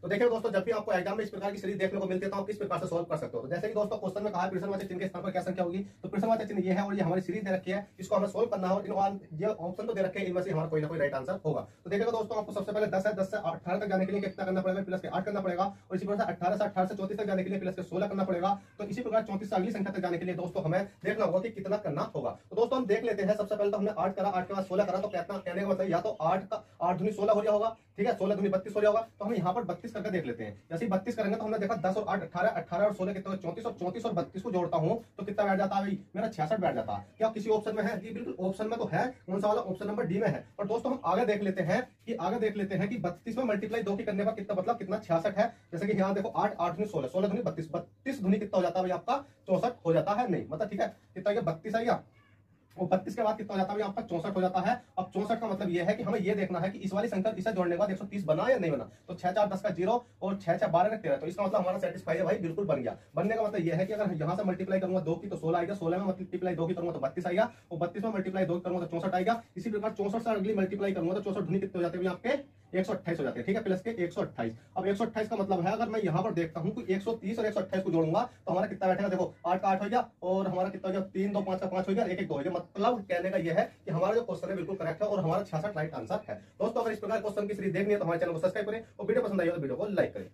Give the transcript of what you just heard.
तो देखिए दोस्तों, जब भी आपको एग्जाम में इस प्रकार की सीरीज देखने को मिलती है तो आप किस प्रकार से सोल्व कर सकते हो। तो जैसे कि दोस्तों क्वेश्चन में कहा प्रश्नवाचक चिन्ह के स्थान पर क्या संख्या होगी, तो प्रश्नवाचक चिन्ह ये है और ये हमारी सीरीज दे रखी है, इसको हमें सोल्व करना है और ये ऑप्शन तो दे रखे हैं, इनमें से हमारा कोई ना कोई राइट आंसर होगा। तो देखिएगा दोस्तों, आपको सबसे पहले 10 है, 10 से 18 तक जाने के लिए कितना करना पड़ेगा, प्लस के 8 करना पड़ेगा, और इसी प्रकार से 18 से 34 तक जाने के लिए प्लस के 16 करना पड़ेगा। तो इसी प्रकार 34 से अगली संख्या तक जाने के लिए दोस्तों हमें देखना होगा कि कितना करना होगा। तो दोस्तों हम देख लेते हैं। सबसे पहले तो हमने 8 करा, 8 के बाद 16 करा, तो कितना कहने का मतलब या तो 8 का 8 दूनी 16 हो गया होगा, ठीक है, 16 दूनी 32 हो गया होगा। तो हम यहाँ पर 32 करके देख लेते हैं। जैसे 32 करेंगे तो हमने देखा 10 और 8 18, 18 और 16 कितना, 34, और 34 और 32 को जोड़ता हूं तो कितना बैठ जाता है भाई, मेरा 66 बैठ जाता है। क्या किसी ऑप्शन में है? जी बिल्कुल ऑप्शन में तो है। कौन सा वाला? ऑप्शन नंबर डी में है। और दोस्तों हम आगे देख लेते हैं कि 32 में मल्टीप्लाई 2 की करने पर कितना, मतलब कितना 66 है। जैसे कि यहाँ देखो 8 8 दूनी 16, 16 दूनी 32, 32 दूनी कितना हो जाता है भाई आपका 64 हो जाता है, नहीं मतलब ठीक है, कितना 32 है या वो 32 के बाद कितना हो जाता है आपका 64 हो जाता है। अब 64 का मतलब ये है कि हमें ये देखना है कि इस वाली संख्या इसे जोड़ने के बाद 130 बना या नहीं बना। तो 6 4 10 का 0 और 6 6 12 का 13, तो इसका मतलब हमारा सेटिस्फाई है भाई, बिल्कुल बन गया। बनने का मतलब ये है कि अगर यहाँ से मल्टीप्लाई करूंगा 2 की तो 16 आएगा, 16 में मल्टीप्लाई 2 की करूंगा तो 32 आएगा, और 32 में मल्टीप्लाई 2 करूंगा तो 64 आएगा। इसी प्रकार 64 से अगली मल्टीप्लाई करूंगा तो 64 दूनी कितने हो जाते हैं आपके 128 हो जाते हैं, ठीक है, प्लस के 128। अब 128 का मतलब है, अगर मैं यहाँ पर देखता हूँ कि 130 और 128 को जोड़ूंगा तो हमारा कितना बैठेगा, देखो 8 का 8 हो गया और हमारा कितना हो गया 3 2 5 का 5 हो गया, 1 1 2 हो गया। मतलब कहने का यह है कि हमारा जो क्वेश्चन है बिल्कुल करेक्ट है और हमारा 66 राइट आंसर है। दोस्तों अगर इस प्रकार क्वेश्चन की सीरीज देखनी है तो हमारे चैनल को सब्सक्राइब करें और वीडियो पसंद आई हो तो वीडियो को लाइक करें।